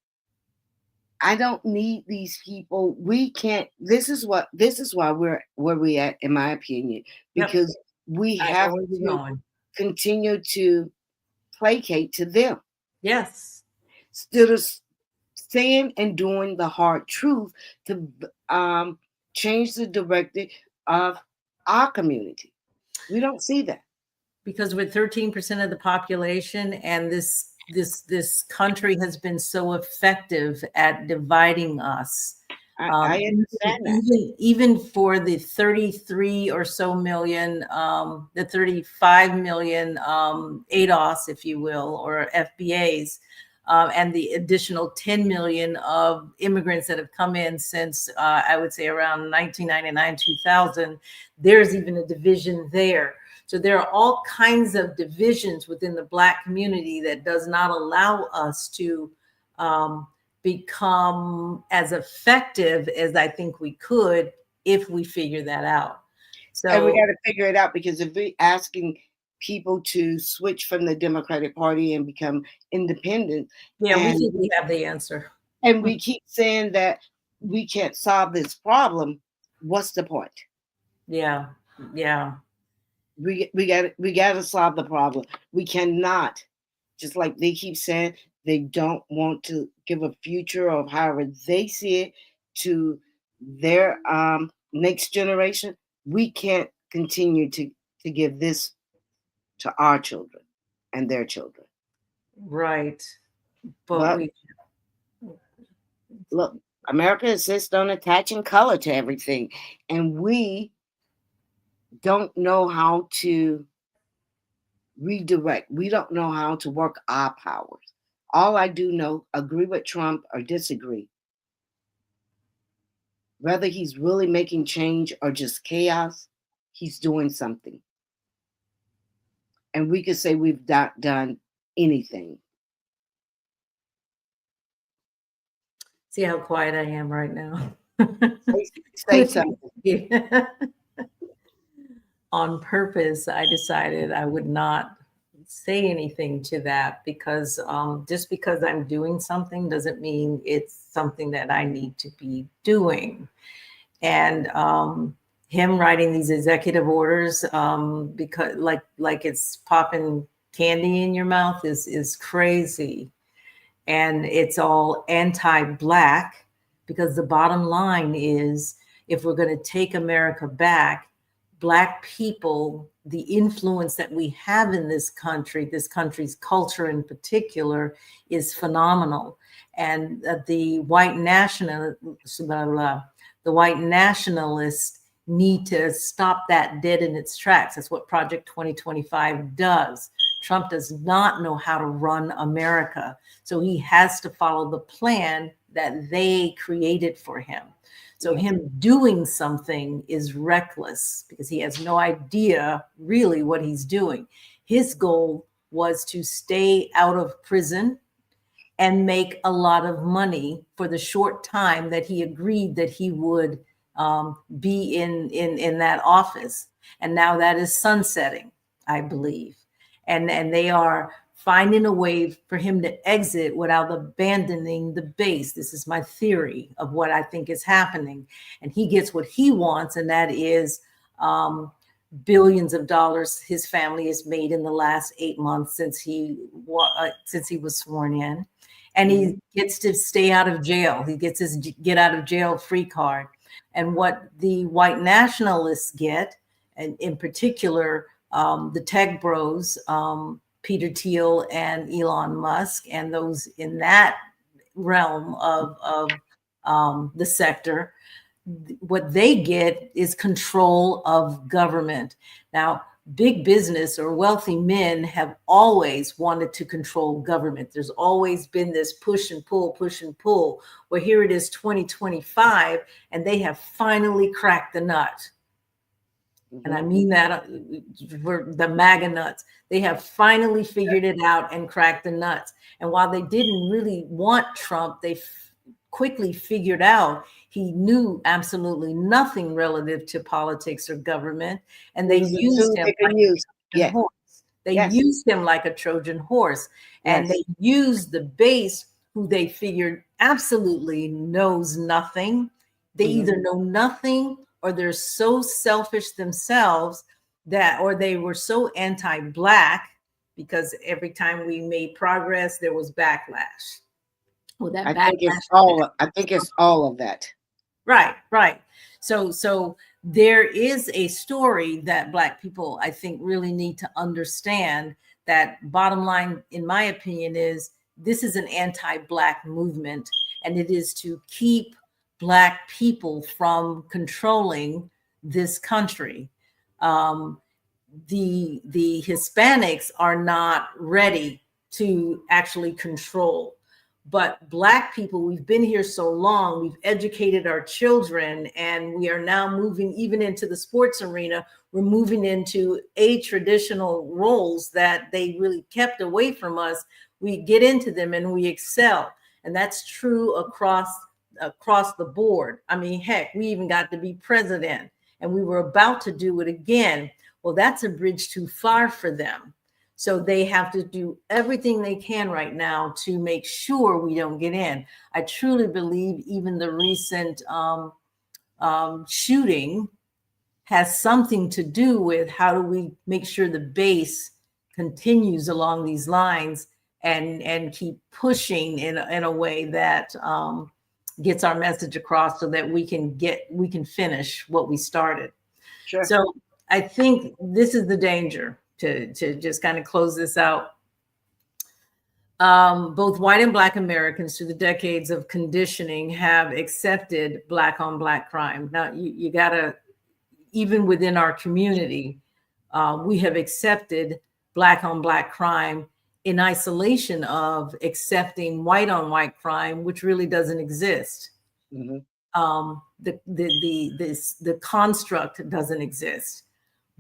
I don't need these people. We can't. This is why we're where we at, in my opinion, because we have to continue to placate to them. Yes. Instead of saying and doing the hard truth to change the direction of our community. We don't see that. Because we're 13% of the population, and this country has been so effective at dividing us. I understand that. Even for the 33 or so million, the 35 million ADOS, if you will, or FBAs, and the additional 10 million of immigrants that have come in since, I would say, around 1999, 2000, there's even a division there. So there are all kinds of divisions within the Black community that does not allow us to become as effective as I think we could if we figure that out. So, and we got to figure it out, because if we're asking people to switch from the Democratic Party and become independent, we think we have the answer, and we keep saying that we can't solve this problem, what's the point? Yeah. We got to solve the problem. We cannot, just like they keep saying, they don't want to give a future of however they see it to their next generation. We can't continue to give this to our children and their children. Right. But look, America insists on attaching color to everything, and we don't know how to redirect. We don't know how to work our powers. All I do know, agree with Trump or disagree, whether he's really making change or just chaos, he's doing something. And we could say we've not done anything. See how quiet I am right now. Say something. On purpose, I decided I would not say anything to that, because just because I'm doing something doesn't mean it's something that I need to be doing. And him writing these executive orders, because like it's popping candy in your mouth, is crazy. And it's all anti-Black, because the bottom line is, if we're going to take America back, Black people, the influence that we have in this country's culture in particular, is phenomenal. And the white nationalists need to stop that dead in its tracks. That's what Project 2025 does. Trump does not know how to run America, so he has to follow the plan that they created for him. So him doing something is reckless, because he has no idea really what he's doing. His goal was to stay out of prison and make a lot of money for the short time that he agreed that he would be in that office. And now that is sunsetting, I believe. And they are finding a way for him to exit without abandoning the base. This is my theory of what I think is happening. And he gets what he wants, and that is billions of dollars his family has made in the last 8 months since he was sworn in. And he gets to stay out of jail. He gets his get out of jail free card. And what the white nationalists get and in particular, the tech bros, Peter Thiel and Elon Musk, and those in that realm of the sector, what they get is control of government. Now, big business or wealthy men have always wanted to control government. There's always been this push and pull. Well, here it is 2025, and they have finally cracked the nut. And I mean that we're the MAGA nuts. They have finally figured it out and cracked the nuts. And while they didn't really want Trump, they quickly figured out he knew absolutely nothing relative to politics or government. And they used him like a Trojan horse. They used him like a Trojan horse. And they used the base who they figured absolutely knows nothing. They either know nothing, or they're so selfish themselves that, or they were so anti-Black because every time we made progress, there was backlash. Well, that I think it's all of that. Right. So there is a story that Black people, I think, really need to understand. That bottom line, in my opinion, is this is an anti-Black movement, and it is to keep Black people from controlling this country. The Hispanics are not ready to actually control, but Black people, we've been here so long, we've educated our children, and we are now moving even into the sports arena. We're moving into traditional roles that they really kept away from us. We get into them and we excel, and that's true across the board. I mean, heck, we even got to be president, and we were about to do it again. Well, that's a bridge too far for them. So they have to do everything they can right now to make sure we don't get in. I truly believe even the recent shooting has something to do with how do we make sure the base continues along these lines and keep pushing in a way that gets our message across so that we can finish what we started. Sure. So I think this is the danger, to just kind of close this out. Both white and Black Americans through the decades of conditioning have accepted Black on Black crime. Now you gotta, even within our community, we have accepted Black on Black crime in isolation of accepting white on white crime, which really doesn't exist. The construct doesn't exist.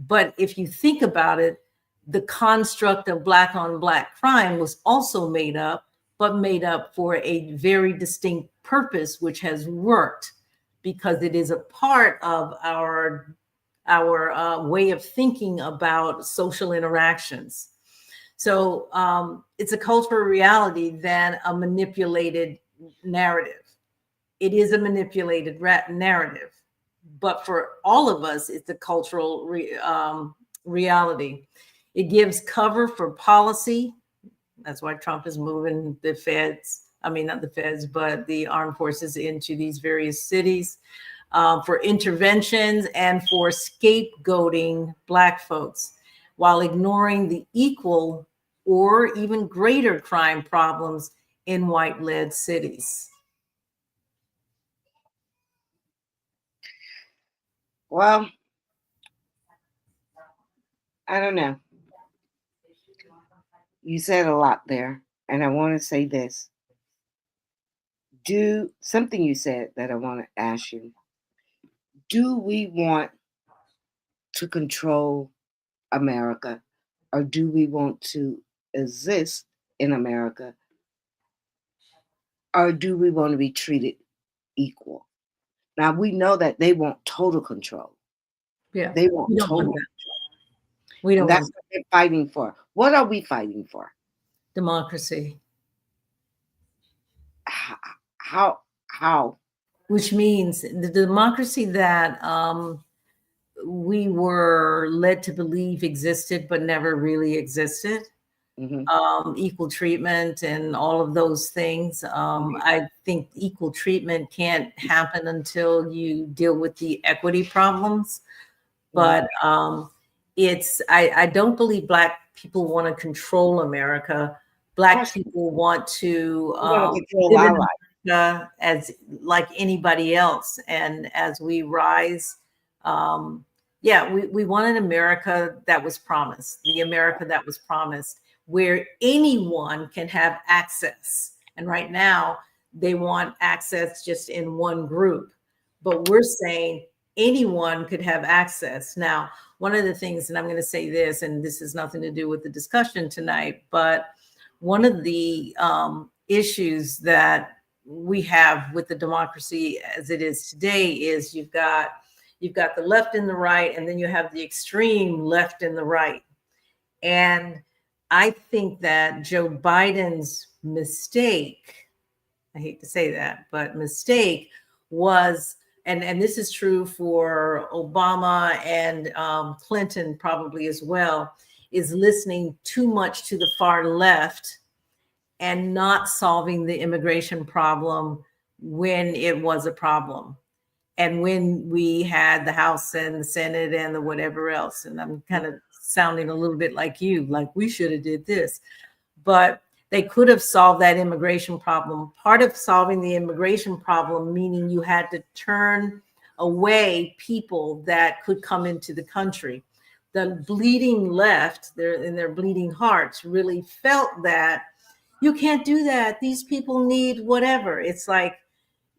But if you think about it, the construct of Black on Black crime was also made up for a very distinct purpose, which has worked because it is a part of our way of thinking about social interactions. So it's a cultural reality than a manipulated narrative. It is a manipulated narrative, but for all of us, it's a cultural reality. It gives cover for policy. That's why Trump is moving the feds, not the feds, but the armed forces into these various cities for interventions and for scapegoating Black folks while ignoring the equal or even greater crime problems in white-led cities. Well, I don't know. You said a lot there, and I want to say this. Something you said that I want to ask you. Do we want to control America, or do we want to exist in America, or do we want to be treated equal? Now, we know that they want total control. Yeah, they want total control. We don't. That's what they're fighting for. What are we fighting for? Democracy. How? Which means the democracy that we were led to believe existed, but never really existed. Equal treatment and all of those things. I think equal treatment can't happen until you deal with the equity problems. But I don't believe Black people want to control America. Black people want to control live our in life. America as like anybody else. And as we rise, we want an America that was promised, the America that was promised, where anyone can have access. And right now, they want access just in one group. But we're saying anyone could have access. Now, one of the things, and I'm going to say this, and this has nothing to do with the discussion tonight, but one of the issues that we have with the democracy as it is today is you've got the left and the right, and then you have the extreme left and the right. And I think that Joe Biden's mistake, I hate to say that, but mistake was, and this is true for Obama and Clinton probably as well, is listening too much to the far left and not solving the immigration problem when it was a problem. And when we had the House and the Senate and the whatever else, and I'm kind of sounding a little bit like you, like we should have did this, but they could have solved that immigration problem. Part of solving the immigration problem, meaning you had to turn away people that could come into the country. The bleeding left, in their bleeding hearts, really felt that you can't do that. These people need whatever. It's like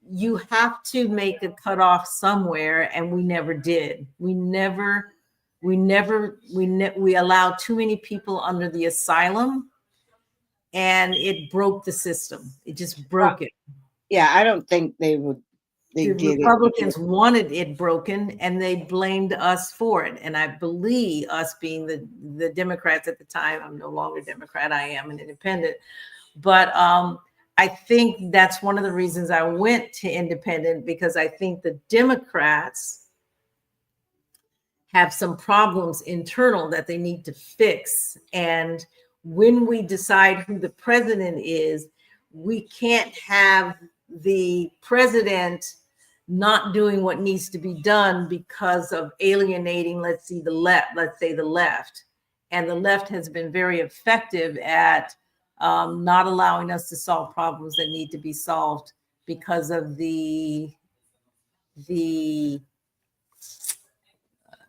you have to make a cutoff somewhere, and we never did. We allowed too many people under the asylum, and it broke the system. It just broke it. Yeah, I don't think they The Republicans wanted it broken, and they blamed us for it. And I believe us being the Democrats at the time, I'm no longer Democrat, I am an independent. But I think that's one of the reasons I went to independent, because I think the Democrats have some problems internal that they need to fix. And when we decide who the president is, we can't have the president not doing what needs to be done because of alienating, let's say the left. And the left has been very effective at not allowing us to solve problems that need to be solved because of the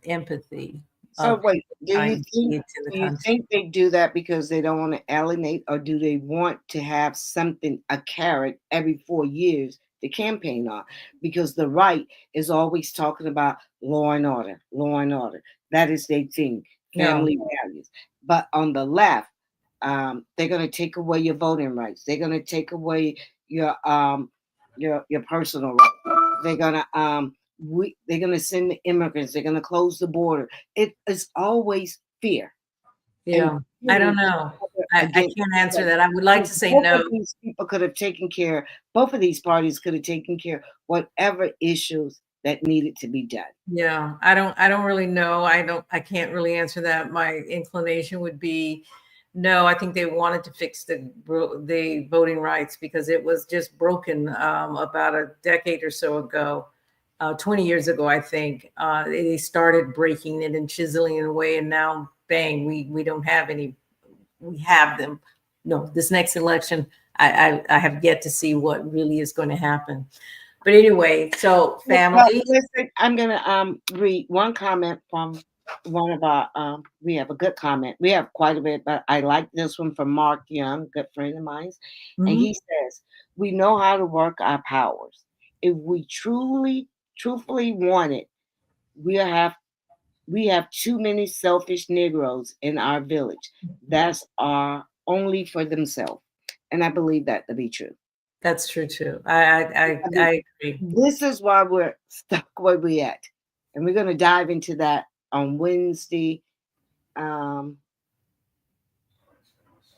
empathy. So wait, do you think they do that because they don't want to alienate, or do they want to have something, a carrot every 4 years to campaign on? Because the right is always talking about law and order, law and order. That is their thing, family values. But on the left, they're going to take away your voting rights. They're going to take away your personal rights. They're going to they're going to send the immigrants. They're going to close the border. It is always fear. Yeah, I don't know. I can't answer that. I would like to say no. Both of these people could have taken care. Both of these parties could have taken care of whatever issues that needed to be done. Yeah, I don't really know. I can't really answer that. My inclination would be no. I think they wanted to fix the voting rights because it was just broken about a decade or so ago. 20 years ago, I think, they started breaking it and chiseling it away, and now, bang, we don't have any. We have them. No, this next election, I have yet to see what really is going to happen. But anyway, so family. Well, listen, I'm gonna read one comment from one of our. We have a good comment. We have quite a bit, but I like this one from Mark Young, good friend of mine, and he says, "We know how to work our powers. If we truthfully want it, we have too many selfish Negroes in our village. That's only for themselves." And I believe that to be true. That's true too. I agree. This is why we're stuck where we're at. And we're going to dive into that on Wednesday. We're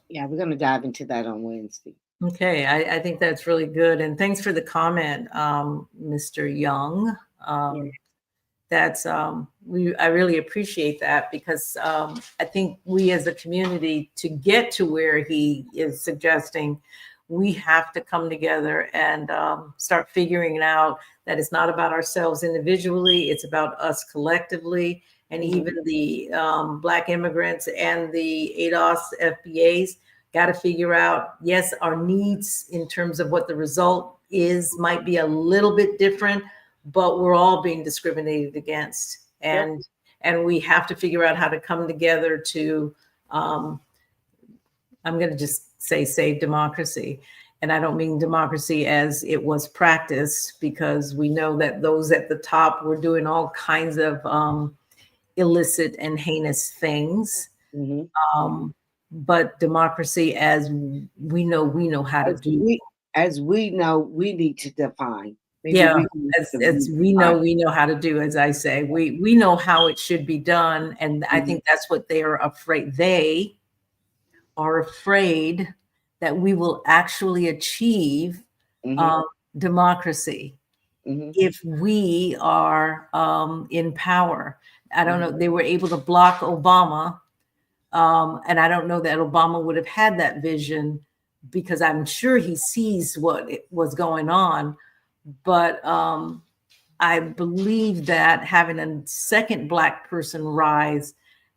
going to dive into that on Wednesday. Okay, I think that's really good, and thanks for the comment, Mr. Young. That's I really appreciate that, because I think we as a community, to get to where he is suggesting, we have to come together and start figuring it out that it's not about ourselves individually, it's about us collectively, and even the Black immigrants and the ADOS FBAs got to figure out, yes, our needs in terms of what the result is might be a little bit different, but we're all being discriminated against. And we have to figure out how to come together to, I'm going to just say save democracy. And I don't mean democracy as it was practiced, because we know that those at the top were doing all kinds of illicit and heinous things. But democracy as we know how to do. As we know, we need to define. Maybe as we know how to do, as I say, we know how it should be done. And I think that's what they are afraid. They are afraid that we will actually achieve democracy if we are in power. I don't know. They were able to block Obama. And I don't know that Obama would have had that vision, because I'm sure he sees what was going on. But I believe that having a second Black person rise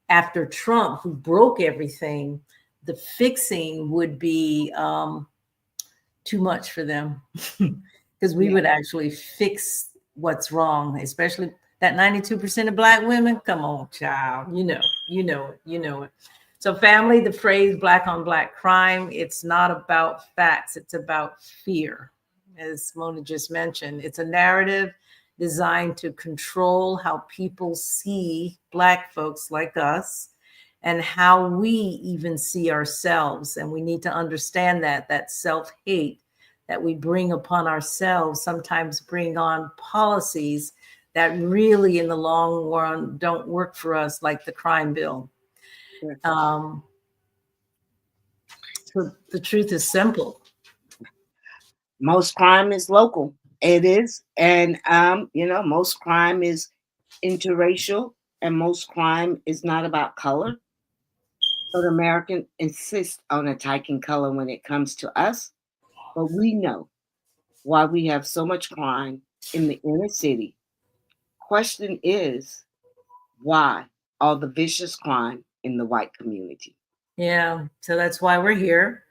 after Trump, who broke everything, the fixing would be too much for them, because we would actually fix what's wrong, especially that 92% of Black women. Come on, child. You know it. So family, the phrase Black on Black crime, it's not about facts. It's about fear. As Mona just mentioned, it's a narrative designed to control how people see Black folks like us and how we even see ourselves. And we need to understand that self-hate that we bring upon ourselves sometimes bring on policies that really in the long run don't work for us, like the crime bill. So the truth is simple. Most crime is local. It is. And, most crime is interracial, and most crime is not about color. But Americans insist on attacking color when it comes to us. But we know why we have so much crime in the inner city. Question is, why all the vicious crime in the white community? Yeah, so that's why we're here.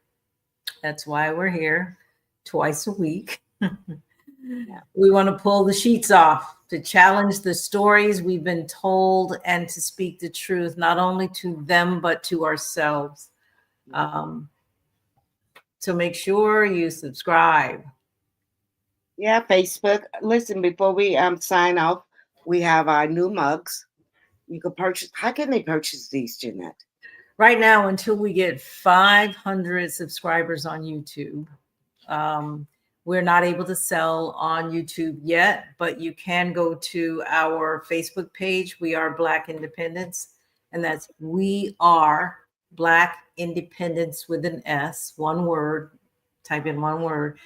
That's why we're here twice a week. We want to pull the sheets off, to challenge the stories we've been told, and to speak the truth, not only to them, but to ourselves. So make sure you subscribe. Yeah, Facebook. Listen, before we sign off, we have our new mugs. You can purchase. How can they purchase these, Jeannette? Right now, until we get 500 subscribers on YouTube, we're not able to sell on YouTube yet, but you can go to our Facebook page. We are Black Independence, and that's We Are Black Independence with an S, one word. Type in one word,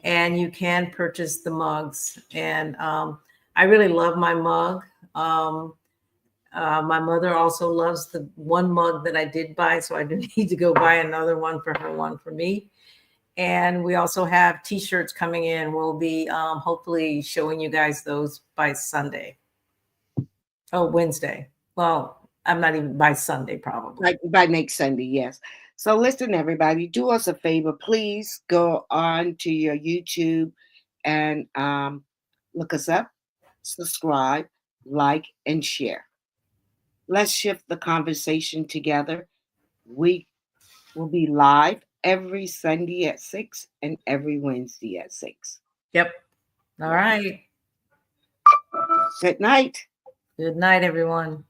and you can purchase the mugs. And I really love my mug. My mother also loves the one mug that I did buy, so I do need to go buy another one for her, one for me. And we also have t-shirts coming in. We'll be hopefully showing you guys those by Sunday. Oh, Wednesday. Well, I'm not even by Sunday, probably. By next Sunday, yes. So listen, everybody, do us a favor. Please go on to your YouTube and look us up, subscribe, like, and share. Let's shift the conversation together. We will be live every Sunday at 6 and every Wednesday at 6. Yep. All right. Good night. Good night, everyone.